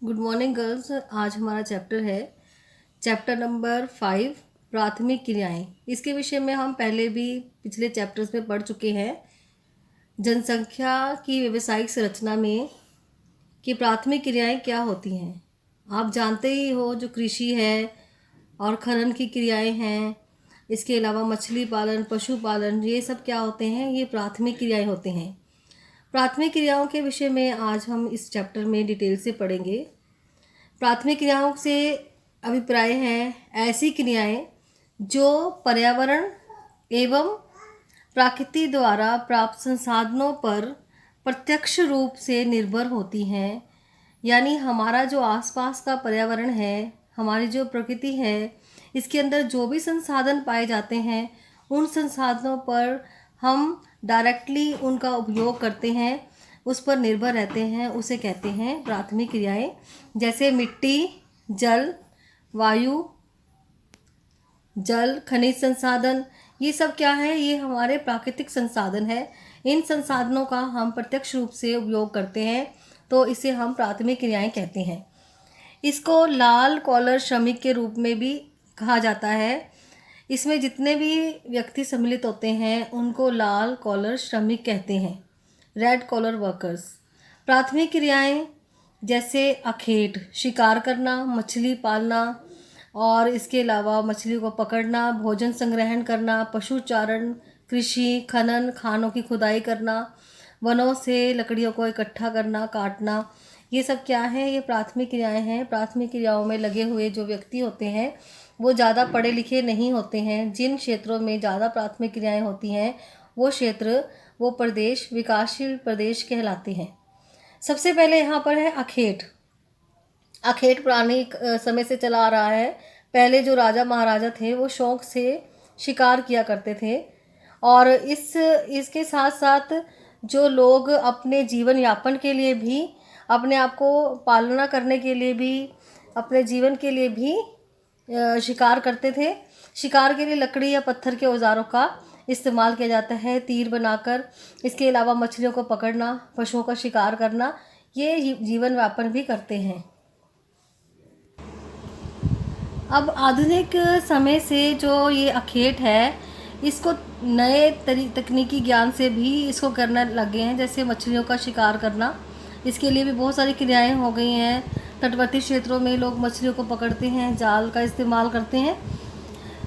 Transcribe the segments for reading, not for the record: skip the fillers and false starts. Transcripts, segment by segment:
Good morning girls. आज हमारा chapter है चैप्टर नंबर 5 प्राथमिक क्रियाएं। इसके विषय में हम पहले भी पिछले चैप्टर्स में पढ़ चुके हैं। जनसंख्या की व्यावसायिक संरचना में कि प्राथमिक क्रियाएं क्या होती हैं आप जानते ही हो। जो कृषि है और खनन की क्रियाएं हैं, इसके अलावा मछली पालन, पशुपालन, ये सब क्या होते हैं? ये प्राथमिक क्रियाएं होते हैं। प्राथमिक क्रियाओं के विषय में आज हम इस चैप्टर में डिटेल से पढ़ेंगे। प्राथमिक क्रियाओं से अभिप्राय है ऐसी क्रियाएं जो पर्यावरण एवं प्रकृति द्वारा प्राप्त संसाधनों पर प्रत्यक्ष रूप से निर्भर होती हैं। यानी हमारा जो आसपास का पर्यावरण है, हमारी जो प्रकृति है, इसके अंदर जो भी संसाधन पाए जाते हैं, उन संसाधनों पर हम डायरेक्टली उनका उपयोग करते हैं, उस पर निर्भर रहते हैं, उसे कहते हैं प्राथमिक क्रियाएं। जैसे मिट्टी, जल, वायु, जल, खनिज संसाधन, ये सब क्या है? ये हमारे प्राकृतिक संसाधन है। इन संसाधनों का हम प्रत्यक्ष रूप से उपयोग करते हैं, तो इसे हम प्राथमिक क्रियाएं कहते हैं। इसको लाल कॉलर श्रमिक के रूप में भी कहा जाता है। इसमें जितने भी व्यक्ति सम्मिलित होते हैं उनको लाल कॉलर श्रमिक कहते हैं, रेड कॉलर वर्कर्स। प्राथमिक क्रियाएं जैसे अखेट, शिकार करना, मछली पालना, और इसके अलावा मछली को पकड़ना, भोजन संग्रहण करना, पशुचारण, कृषि, खनन, खानों की खुदाई करना, वनों से लकड़ियों को इकट्ठा करना, काटना, ये सब क्या है? ये प्राथमिक क्रियाएं हैं। प्राथमिक क्रियाओं में लगे हुए जो व्यक्ति होते हैं वो ज़्यादा पढ़े लिखे नहीं होते हैं। जिन क्षेत्रों में ज़्यादा प्राथमिक क्रियाएं होती हैं वो क्षेत्र, वो प्रदेश विकासशील प्रदेश कहलाते हैं। सबसे पहले यहाँ पर है अखेट। अखेट पुरानी समय से चला आ रहा है। पहले जो राजा महाराजा थे वो शौक से शिकार किया करते थे, और इसके साथ साथ जो लोग अपने जीवन यापन के लिए भी, अपने आप को पालना करने के लिए भी, अपने जीवन के लिए भी शिकार करते थे। शिकार के लिए लकड़ी या पत्थर के औजारों का इस्तेमाल किया जाता है, तीर बनाकर। इसके अलावा मछलियों को पकड़ना, पशुओं का शिकार करना, ये जीवन यापन भी करते हैं। अब आधुनिक समय से जो ये अखेट है, इसको नए तकनीकी ज्ञान से भी इसको करने लगे हैं। जैसे मछलियों का शिकार करना, इसके लिए भी बहुत सारी क्रियाएं हो गई हैं। तटवर्ती क्षेत्रों में लोग मछलियों को पकड़ते हैं, जाल का इस्तेमाल करते हैं।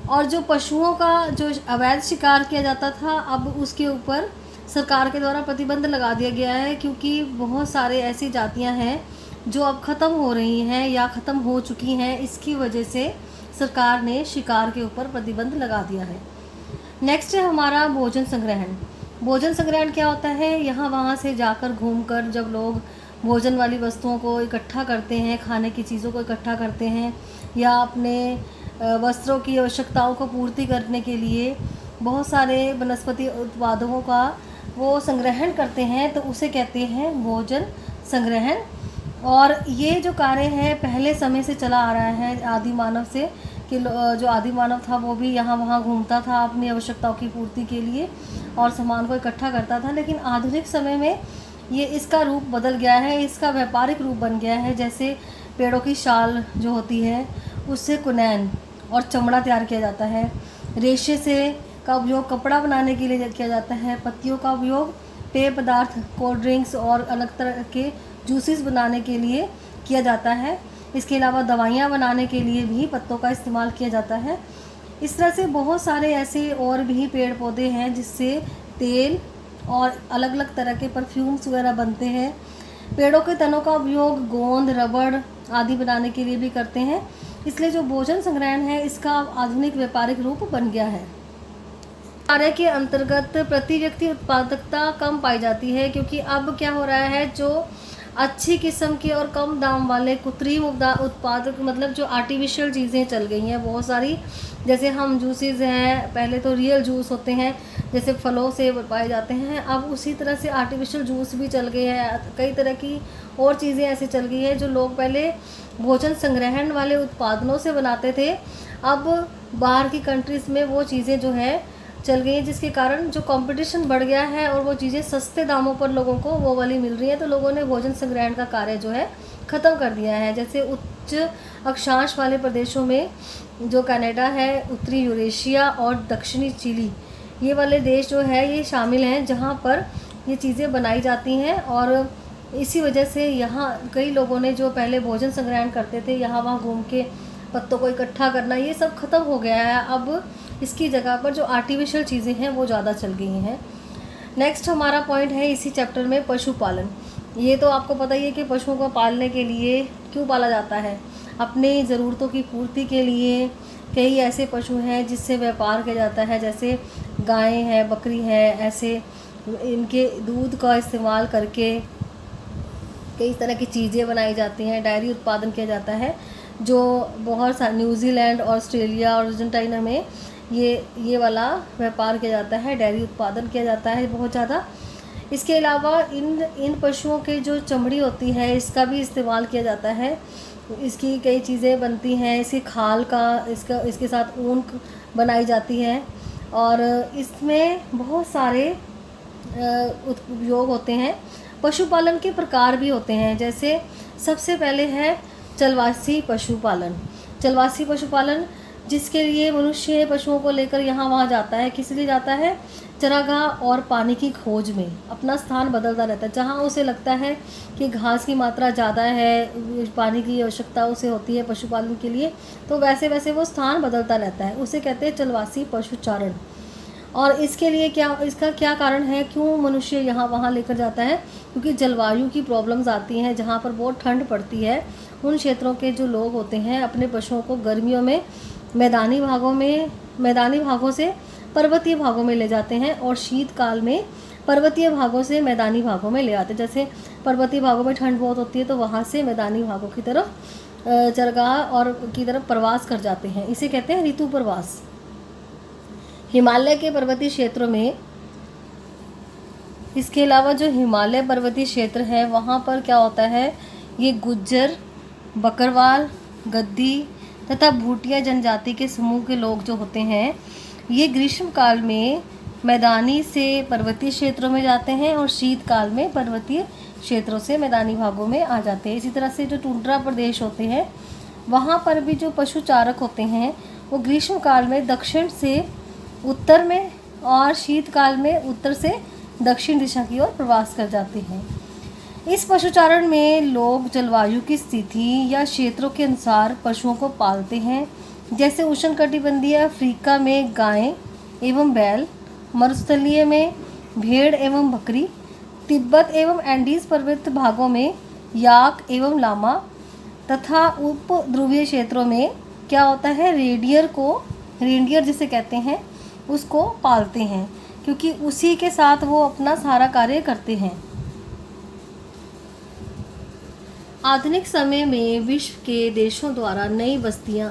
और जो पशुओं का जो अवैध शिकार किया जाता था, अब उसके ऊपर सरकार के द्वारा प्रतिबंध लगा दिया गया है, क्योंकि बहुत सारे ऐसी जातियां हैं जो अब ख़त्म हो रही हैं या ख़त्म हो चुकी हैं। इसकी वजह से सरकार ने शिकार के ऊपर प्रतिबंध लगा दिया है। नेक्स्ट है हमारा भोजन संग्रहण। भोजन संग्रहण क्या होता है? यहाँ वहाँ से जाकर घूमकर जब लोग भोजन वाली वस्तुओं को इकट्ठा करते हैं, खाने की चीज़ों को इकट्ठा करते हैं, या अपने वस्त्रों की आवश्यकताओं को पूर्ति करने के लिए बहुत सारे वनस्पति उत्पादों का वो संग्रहण करते हैं, तो उसे कहते हैं भोजन संग्रहण। और ये जो कार्य है पहले समय से चला आ रहा है, आदि मानव से, कि जो आदि मानव था वो भी यहाँ वहाँ घूमता था अपनी आवश्यकताओं की पूर्ति के लिए और सामान को इकट्ठा करता था। लेकिन आधुनिक समय में ये इसका रूप बदल गया है, इसका व्यापारिक रूप बन गया है। जैसे पेड़ों की शाल जो होती है उससे कुनैन और चमड़ा तैयार किया जाता है। रेशे से का उपयोग कपड़ा बनाने के लिए किया जाता है। पत्तियों का उपयोग पेय पदार्थ, कोल्ड ड्रिंक्स और अलग तरह के जूसेस बनाने के लिए किया जाता है। इसके अलावा दवाइयाँ बनाने के लिए भी पत्तों का इस्तेमाल किया जाता है। इस तरह से बहुत सारे ऐसे और भी पेड़ पौधे हैं जिससे तेल और अलग अलग तरह के परफ्यूम्स वगैरह बनते हैं। पेड़ों के तनों का उपयोग गोंद, रबड़ आदि बनाने के लिए भी करते हैं। इसलिए जो भोजन संग्रहण है इसका आधुनिक व्यापारिक रूप बन गया है। कार्य के अंतर्गत प्रति व्यक्ति उत्पादकता कम पाई जाती है, क्योंकि अब क्या हो रहा है, जो अच्छी किस्म के और कम दाम वाले कृत्रिम उत्पादक, मतलब जो आर्टिफिशियल चीज़ें चल गई हैं बहुत सारी। जैसे हम जूसेस हैं, पहले तो रियल जूस होते हैं जैसे फलों से पाए जाते हैं, अब उसी तरह से आर्टिफिशियल जूस भी चल गए हैं। कई तरह की और चीज़ें ऐसे चल गई हैं जो लोग पहले भोजन संग्रहण वाले उत्पादनों से बनाते थे, अब बाहर की कंट्रीज़ में वो चीज़ें जो है चल गई हैं, जिसके कारण जो कंपटीशन बढ़ गया है और वो चीज़ें सस्ते दामों पर लोगों को वो वाली मिल रही है, तो लोगों ने भोजन संग्रहण का कार्य जो है ख़त्म कर दिया है। जैसे उच्च अक्षांश वाले प्रदेशों में जो कनाडा है, उत्तरी यूरेशिया और दक्षिणी चिली, ये वाले देश जो है ये शामिल हैं जहाँ पर ये चीज़ें बनाई जाती हैं। और इसी वजह से यहाँ कई लोगों ने जो पहले भोजन संग्रहण करते थे, यहाँ वहाँ घूम के पत्तों को इकट्ठा करना, ये सब ख़त्म हो गया है। अब इसकी जगह पर जो आर्टिफिशियल चीज़ें हैं वो ज़्यादा चल गई हैं। नेक्स्ट हमारा पॉइंट है इसी चैप्टर में पशुपालन। ये तो आपको पता ही है कि पशुओं को पालने के लिए क्यों पाला जाता है, अपनी ज़रूरतों की पूर्ति के लिए। कई ऐसे पशु हैं जिससे व्यापार किया जाता है, जैसे गायें हैं, बकरी है, ऐसे इनके दूध का इस्तेमाल करके कई तरह की चीज़ें बनाई जाती हैं, डायरी उत्पादन किया जाता है, जो बहुत सा न्यूजीलैंड, ऑस्ट्रेलिया और अर्जेंटीना में ये वाला व्यापार किया जाता है, डेयरी उत्पादन किया जाता है बहुत ज़्यादा। इसके अलावा इन पशुओं के जो चमड़ी होती है इसका भी इस्तेमाल किया जाता है, इसकी कई चीज़ें बनती हैं, इसकी खाल का इसके साथ ऊन बनाई जाती है और इसमें बहुत सारे उपयोग होते हैं। पशुपालन के प्रकार भी होते हैं, जैसे सबसे पहले है चलवासी पशुपालन। चलवासी पशुपालन जिसके लिए मनुष्य पशुओं को लेकर यहाँ वहाँ जाता है, किस लिए जाता है? चरागाह और पानी की खोज में अपना स्थान बदलता रहता है। जहाँ उसे लगता है कि घास की मात्रा ज़्यादा है, पानी की आवश्यकता उसे होती है पशुपालन के लिए, तो वैसे वैसे वो स्थान बदलता रहता है, उसे कहते हैं चलवासी पशुचारण। और इसके लिए इसका क्या कारण है, क्यों मनुष्य यहाँ वहाँ लेकर जाता है? क्योंकि जलवायु की प्रॉब्लम्स आती हैं, जहाँ पर बहुत ठंड पड़ती है, उन क्षेत्रों के जो लोग होते हैं अपने पशुओं को गर्मियों में मैदानी भागों से पर्वतीय भागों में ले जाते हैं और शीतकाल में पर्वतीय भागों से मैदानी भागों में ले आते हैं। जैसे पर्वतीय भागों में ठंड बहुत होती है तो वहाँ से मैदानी भागों की तरफ चरगाह और की तरफ प्रवास कर जाते हैं, इसे कहते हैं ऋतु प्रवास। हिमालय के पर्वतीय क्षेत्रों में, इसके अलावा जो हिमालय पर्वतीय क्षेत्र है वहाँ पर क्या होता है, ये गुज्जर, बकरवाल, गद्दी तथा भूटिया जनजाति के समूह के लोग जो होते हैं ये ग्रीष्मकाल में मैदानी से पर्वतीय क्षेत्रों में जाते हैं और शीतकाल में पर्वतीय क्षेत्रों से मैदानी भागों में आ जाते हैं। इसी तरह से जो टुंड्रा प्रदेश होते हैं वहाँ पर भी जो पशु चारक होते हैं वो ग्रीष्मकाल में दक्षिण से उत्तर में और शीतकाल में उत्तर से दक्षिण दिशा की ओर प्रवास कर जाते हैं। इस पशुचारण में लोग जलवायु की स्थिति या क्षेत्रों के अनुसार पशुओं को पालते हैं, जैसे उष्णकटिबंधीय अफ्रीका में गायें एवं बैल, मरुस्थलीय में भेड़ एवं बकरी, तिब्बत एवं एंडीज पर्वत भागों में याक एवं लामा तथा उप ध्रुवीय क्षेत्रों में क्या होता है, रेंडियर जिसे कहते हैं उसको पालते हैं, क्योंकि उसी के साथ वो अपना सारा कार्य करते हैं। आधुनिक समय में विश्व के देशों द्वारा नई बस्तियां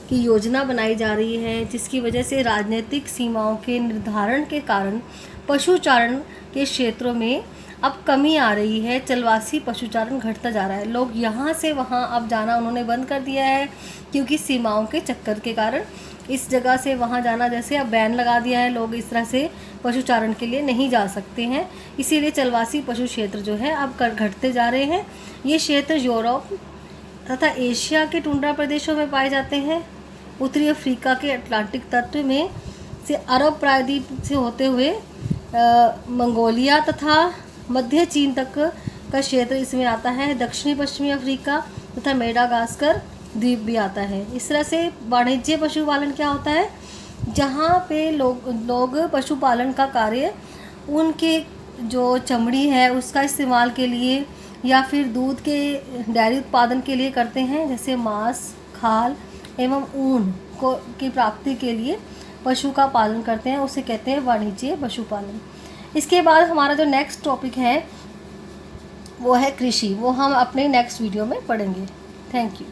की योजना बनाई जा रही है, जिसकी वजह से राजनीतिक सीमाओं के निर्धारण के कारण पशुचारण के क्षेत्रों में अब कमी आ रही है। चलवासी पशुचारण घटता जा रहा है। लोग यहाँ से वहाँ अब जाना उन्होंने बंद कर दिया है, क्योंकि सीमाओं के चक्कर के कारण इस जगह से वहाँ जाना जैसे अब बैन लगा दिया है, लोग इस तरह से पशुचारण के लिए नहीं जा सकते हैं। इसीलिए चलवासी पशु क्षेत्र जो है अब घटते जा रहे हैं। ये क्षेत्र यूरोप तथा एशिया के टुंड्रा प्रदेशों में पाए जाते हैं। उत्तरी अफ्रीका के अटलांटिक तट में से अरब प्रायद्वीप से होते हुए मंगोलिया तथा मध्य चीन तक का क्षेत्र इसमें आता है। दक्षिणी पश्चिमी अफ्रीका तथा मेडागास्कर द्वीप भी आता है। इस तरह से वाणिज्य पशुपालन क्या होता है, जहाँ पे लोग पशुपालन का कार्य उनके जो चमड़ी है उसका इस्तेमाल के लिए या फिर दूध के डेयरी उत्पादन के लिए करते हैं, जैसे मांस, खाल एवं ऊन की प्राप्ति के लिए पशु का पालन करते हैं, उसे कहते हैं वाणिज्य पशुपालन। इसके बाद हमारा जो नेक्स्ट टॉपिक है वो है कृषि, वो हम अपने नेक्स्ट वीडियो में पढ़ेंगे। Thank you.